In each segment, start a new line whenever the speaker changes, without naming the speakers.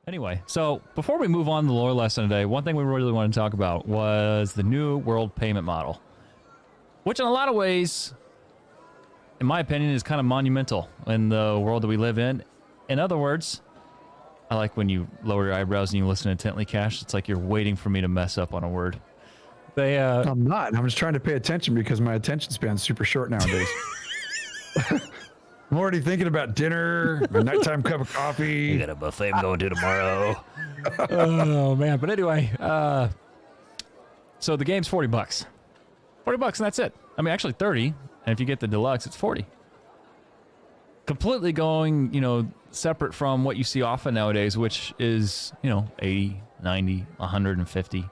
Anyway, so before we move on to the lore lesson today, one thing we really wanted to talk about was the new world payment model, which in a lot of ways, in my opinion, is kind of monumental in the world that we live in. In other words, I like when you lower your eyebrows and you listen intently, Cash. It's like you're waiting for me to mess up on a word.
I'm not. I'm just trying to pay attention because my attention span's super short nowadays. I'm already thinking about dinner, my nighttime cup of coffee.
You got a buffet I'm going to tomorrow. Oh, man. But anyway, so the game's $40. $40 and that's it. I mean, actually 30. And if you get the deluxe, it's 40. Completely going, separate from what you see often nowadays, which is, 80, 90, 150.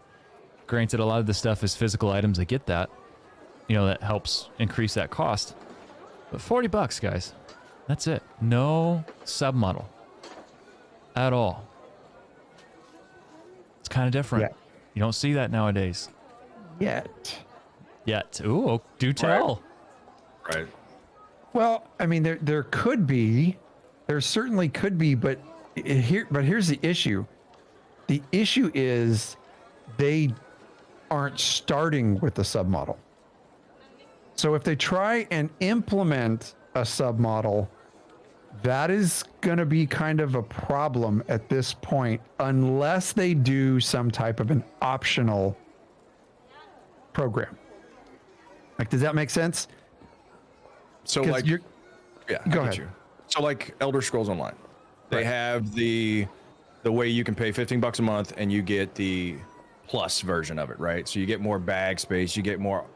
Granted, a lot of this stuff is physical items. I get that. That helps increase that cost. But $40, guys. That's it. No submodel at all. It's kind of different. Yeah. You don't see that nowadays.
Yet.
Ooh, do tell.
Right.
Well, I mean, there could be. There certainly could be, but here's the issue. The issue is they aren't starting with the submodel. So if they try and implement a submodel, that is going to be kind of a problem at this point, unless they do some type of an optional program. Like, does that make sense?
So like,
yeah,
go ahead. So like Elder Scrolls Online, they have the way you can pay $15 a month and you get the plus version of it, right? So you get more bag space, you get more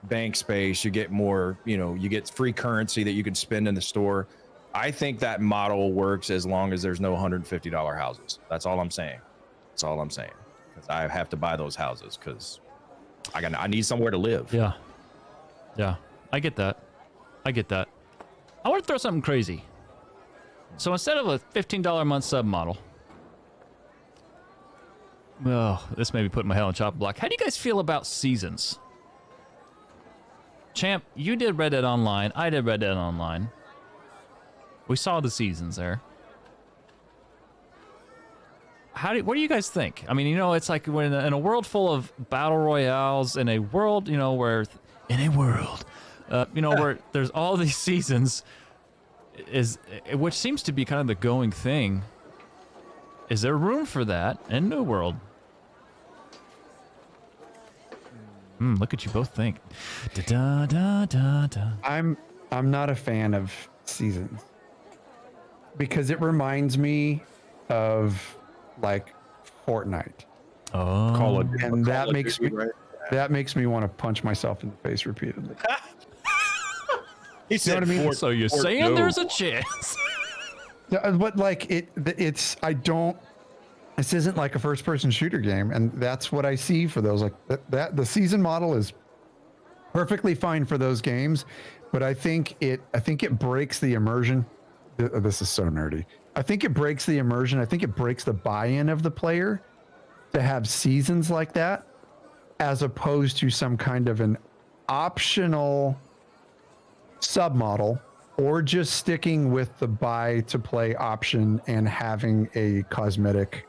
bank space, you get more, you get free currency that you can spend in the store. I think that model works as long as there's no $150 houses. That's all I'm saying. That's all I'm saying. Because I have to buy those houses because I need somewhere to live.
Yeah. I get that. I want to throw something crazy. So instead of a $15 a month sub model, this may be putting my head on the chopping block. How do you guys feel about seasons? Champ, you did Red Dead Online. I did Red Dead Online. We saw the seasons there. What do you guys think? I mean, it's like when in a world full of battle royales, in a world, where there's all these seasons, which seems to be kind of the going thing. Is there room for that in New World? Look at you both think. Da, da, da, da.
I'm not a fan of seasons because it reminds me of like Fortnite.
Oh,
and that makes me that makes me want to punch myself in the face repeatedly.
He said,
what I mean?
So you're saying there's a chance?
But like it's this isn't like a first-person shooter game, and that's what I see for those. Like that the season model is perfectly fine for those games, but I think it breaks the immersion. This is so nerdy. I think it breaks the immersion. I think it breaks the buy-in of the player to have seasons like that, as opposed to some kind of an optional submodel, or just sticking with the buy to play option and having a cosmetic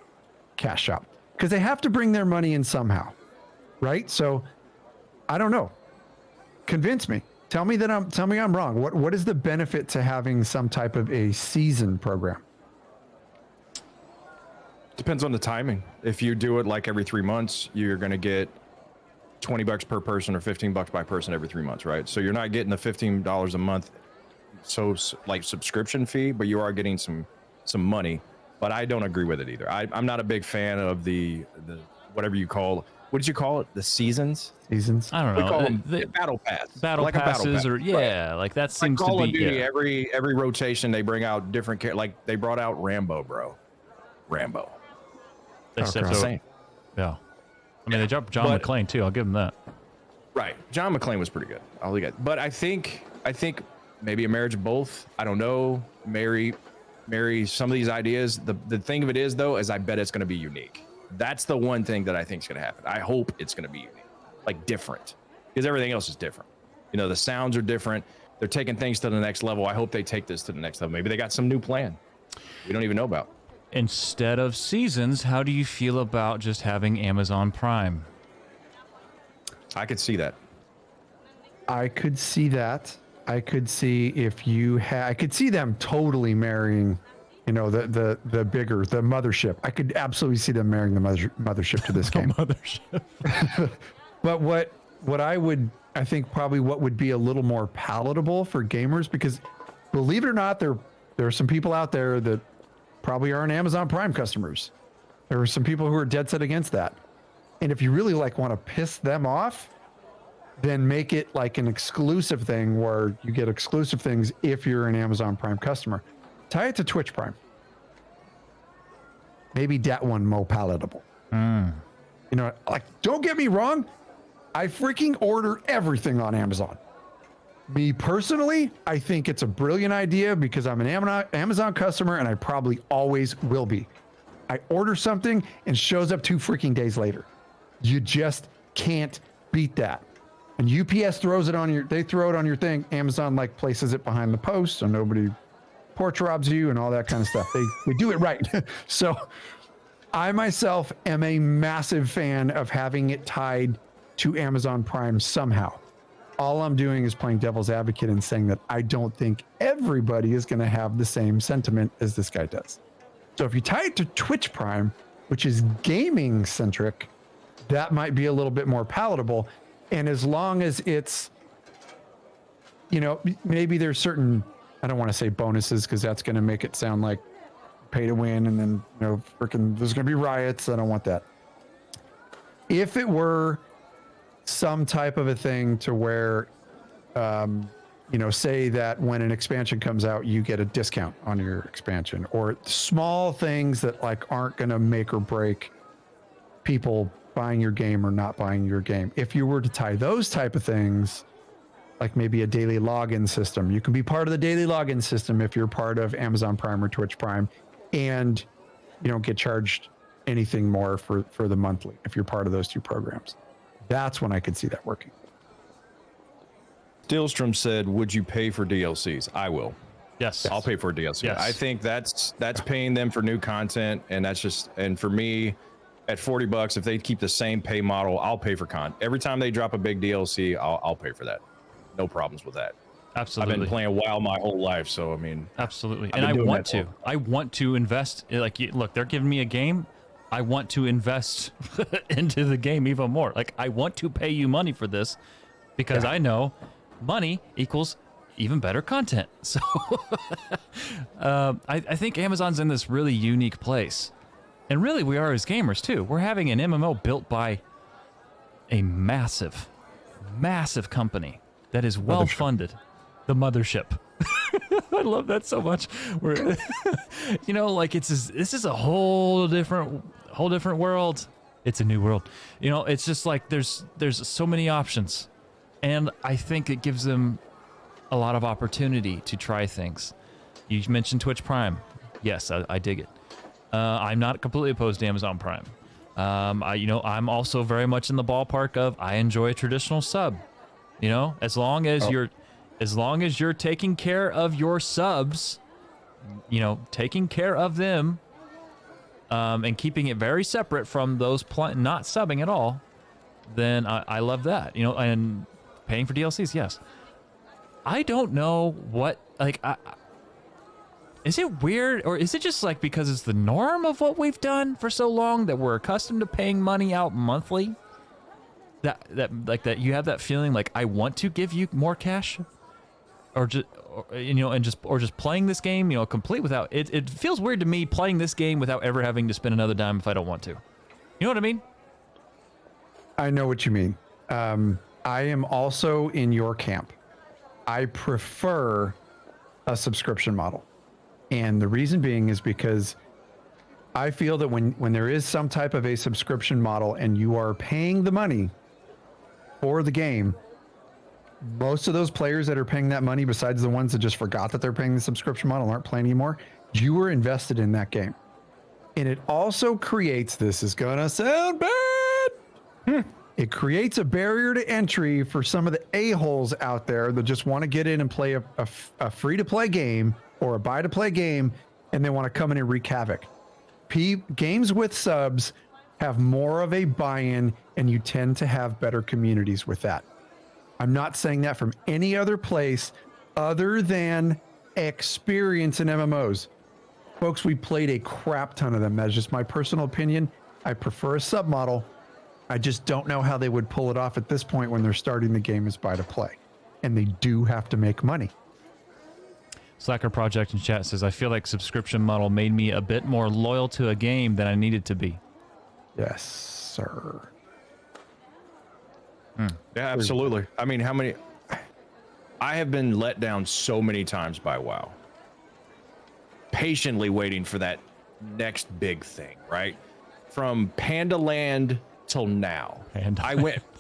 cash shop, because they have to bring their money in somehow, right? So I don't know. Convince me. Tell me I'm wrong. What is the benefit to having some type of a season program?
Depends on the timing. If you do it like every 3 months, you're going to get $20 per person or $15 by person every 3 months, right? So you're not getting the $15 a month, so like subscription fee, but you are getting some money. But I don't agree with it either. I'm not a big fan of the whatever you call. What did you call it? The seasons?
Seasons?
I don't know.
We call them battle pass.
Battle
like
passes,
a battle pass.
or
Right.
like that seems
like Call
to
of
be.
Duty,
Yeah.
Every rotation they bring out different. Like they brought out Rambo, bro. Rambo.
They stepped over.
Same.
Yeah. I mean, they dropped John McClane too. I'll give them that.
Right. John McClane was pretty good. I'll leave it. But I think maybe a marriage of both. I don't know. Marry some of these ideas. The thing of it is, though, is I bet it's going to be unique. That's the one thing that I think is going to happen. I hope it's going to be unique, like different, because everything else is different. The sounds are different. They're taking things to the next level. I hope they take this to the next level. Maybe they got some new plan we don't even know about.
instead of seasons, how do you feel about just having Amazon Prime?
I could see that.
I could see that. I could see if you had. I could see them totally marrying, the bigger, the mothership. I could absolutely see them marrying the mothership to this game.
Mothership.
But what I think probably what would be a little more palatable for gamers, because believe it or not, there are some people out there that probably aren't Amazon Prime customers. There are some people who are dead set against that. And if you really want to piss them off, then make it like an exclusive thing where you get exclusive things if you're an Amazon Prime customer. Tie it to Twitch Prime. Maybe that one more palatable. Don't get me wrong. I freaking order everything on Amazon. Me personally, I think it's a brilliant idea because I'm an Amazon customer and I probably always will be. I order something and shows up 2 freaking days later. You just can't beat that. And UPS throws it on your thing. Amazon places it behind the post so nobody porch robs you and all that kind of stuff. They do it right. So I myself am a massive fan of having it tied to Amazon Prime somehow. All I'm doing is playing devil's advocate and saying that I don't think everybody is going to have the same sentiment as this guy does. So if you tie it to Twitch Prime, which is gaming centric, that might be a little bit more palatable. And as long as it's, maybe there's certain, I don't want to say bonuses because that's going to make it sound like pay to win. And then, freaking, there's going to be riots. I don't want that. If it were some type of a thing to where, say that when an expansion comes out, you get a discount on your expansion, or small things that aren't going to make or break people buying your game or not buying your game. If you were to tie those type of things, like maybe a daily login system, you can be part of the daily login system if you're part of Amazon Prime or Twitch Prime, and you don't get charged anything more for the monthly if you're part of those 2 programs. That's when I could see that working.
Stillstrom said, would you pay for DLCs? I will.
Yes.
I'll pay for a DLC.
Yes.
I think that's paying them for new content. And for me, at $40, if they keep the same pay model, I'll pay for every time they drop a big DLC, I'll pay for that. No problems with that.
Absolutely.
I've been playing WoW my whole life, so
absolutely. And I want to invest. Look, they're giving me a game. I want to invest into the game even more. I want to pay you money for this because I know money equals even better content. So I think Amazon's in this really unique place. And really, we are as gamers, too. We're having an MMO built by a massive, massive company that is well-funded. The mothership. I love that so much. This is a whole different world. It's a new world. It's just there's so many options. And I think it gives them a lot of opportunity to try things. You mentioned Twitch Prime. Yes, I dig it. I'm not completely opposed to Amazon Prime. I'm also very much in the ballpark of I enjoy a traditional sub. As long as you're taking care of your subs, taking care of them, and keeping it very separate from those not subbing at all, then I love that. And paying for DLCs, yes. I don't know what is it weird, or is it just because it's the norm of what we've done for so long that we're accustomed to paying money out monthly? That you have that feeling I want to give you more cash, or just playing this game complete without it. It feels weird to me playing this game without ever having to spend another dime if I don't want to. You know what I mean?
I know what you mean. I am also in your camp. I prefer a subscription model. And the reason being is because I feel that when there is some type of a subscription model and you are paying the money for the game, most of those players that are paying that money, besides the ones that just forgot that they're paying the subscription model and aren't playing anymore, you were invested in that game. And it also creates, this is going to sound bad. It creates a barrier to entry for some of the a-holes out there that just want to get in and play a free-to-play game or a buy-to-play game, and they want to come in and wreak havoc. games with subs have more of a buy-in, and you tend to have better communities with that. I'm not saying that from any other place other than experience in MMOs. Folks, we played a crap ton of them. That's just my personal opinion. I prefer a sub model. I just don't know how they would pull it off at this point when they're starting the game as buy to play. And they do have to make money.
Slacker Project in chat says, I feel like subscription model made me a bit more loyal to a game than I needed to be.
Yes, sir.
Yeah, absolutely. I mean, I have been let down so many times by WoW. Patiently waiting for that next big thing, right? From Panda Land till now.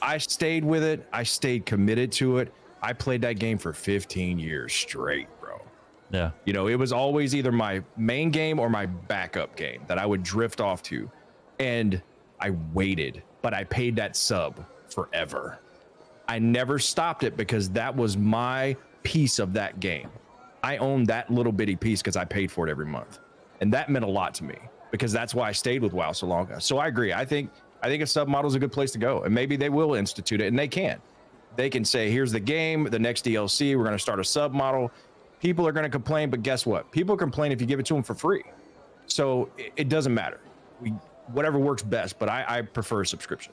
I stayed with it. I stayed committed to it. I played that game for 15 years straight, bro.
Yeah.
You know, it was always either my main game or my backup game that I would drift off to. And I waited, but I paid that sub forever. I never stopped it because that was my piece of that game. I owned that little bitty piece because I paid for it every month. And that meant a lot to me because that's why I stayed with WoW so long. So I agree. I think a sub model is a good place to go. And maybe they will institute it, and they can. They can say, here's the game, the next DLC, we're going to start a sub model. People are going to complain, but guess what? People complain if you give it to them for free. So it doesn't matter. Whatever works best, but I prefer a subscription.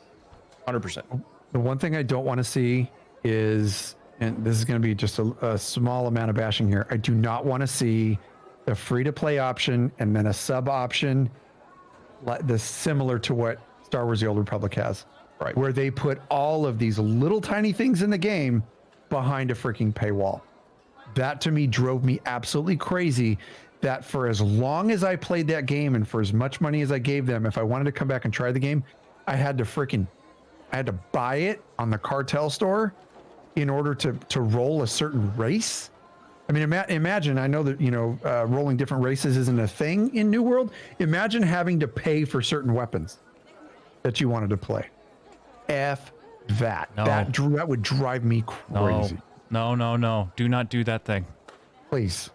100%.
The one thing I don't want to see is, and this is going to be just a small amount of bashing here, I do not want to see the free-to-play option and then a sub option similar to what Star Wars The Old Republic has.
Right.
Where they put all of these little tiny things in the game behind a freaking paywall. That to me drove me absolutely crazy, that for as long as I played that game and for as much money as I gave them, if I wanted to come back and try the game, I had to buy it on the cartel store in order to roll a certain race. I mean, imagine, I know that, rolling different races isn't a thing in New World. Imagine having to pay for certain weapons that you wanted to play. F that.
No.
That would drive me crazy.
No. Do not do that thing.
Please.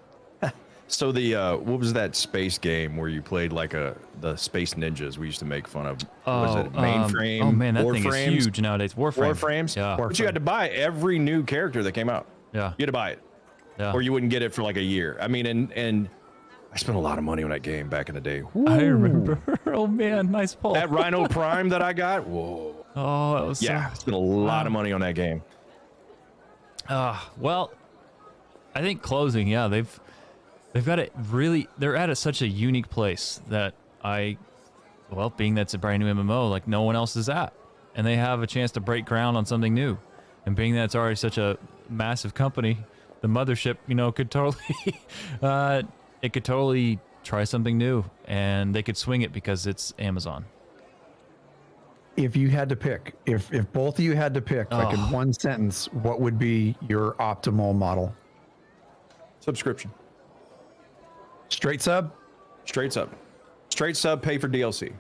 So what was that space game where you played like the space ninjas we used to make fun of? Was it Mainframe?
Oh man, that
Warframes?
thing is huge nowadays.
Warframes?
Yeah.
But you had to buy every new character that came out.
Yeah.
You had to buy it.
Yeah.
Or you wouldn't get it for like a year. I mean, and I spent a lot of money on that game back in the day.
I remember. Oh man, nice pull.
That Rhino Prime that I got. Whoa.
Oh, that was
Yeah, I spent a lot of money on that game.
Well, I think closing, yeah, they've got it really, they're at such a unique place that being that's a brand new MMO, like no one else is at. And they have a chance to break ground on something new. And being that it's already such a massive company, the mothership, could totally, it could totally try something new, and they could swing it because it's Amazon.
If you had to pick, if both of you had to pick, like in one sentence, what would be your optimal model?
Subscription.
Straight sub?
Straight sub. Straight sub, pay for DLC.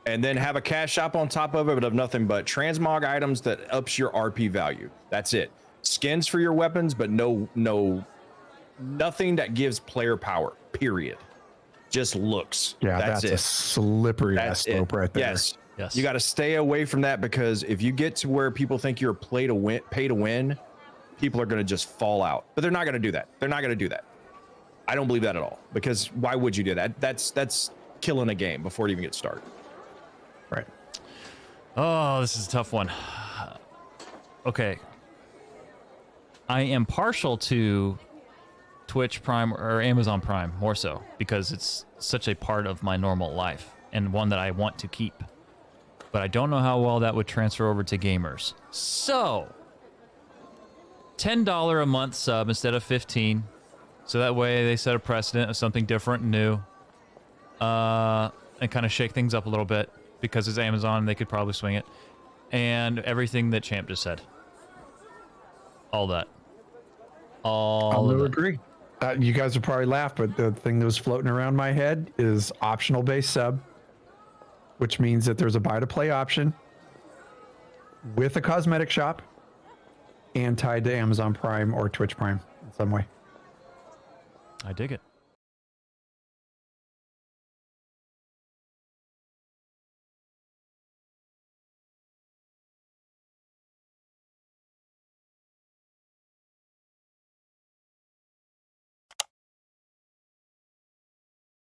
And then have a cash shop on top of it, but of nothing but transmog items that ups your RP value. That's it. Skins for your weapons, but nothing that gives player power, period. Just looks.
Yeah, that's
it.
a slippery ass slope right there.
Yes.
Yes.
You got to stay away from that, because if you get to where people think you're pay to win, people are going to just fall out. But they're not going to do that. They're not going to do that. I don't believe that at all, because why would you do that? That's killing a game before it even gets started.
Right.
Oh, this is a tough one. Okay. I am partial to Twitch Prime or Amazon Prime more so, because it's such a part of my normal life and one that I want to keep. But I don't know how well that would transfer over to gamers. So, $10 a month sub instead of $15. So that way they set a precedent of something different and new. And kind of shake things up a little bit, because it's Amazon, they could probably swing it. And everything that Champ just said. All that. All of it.
Agree. You guys will probably laugh, but the thing that was floating around my head is optional base sub, which means that there's a buy to play option with a cosmetic shop and tied to Amazon Prime or Twitch Prime in some way.
I dig it.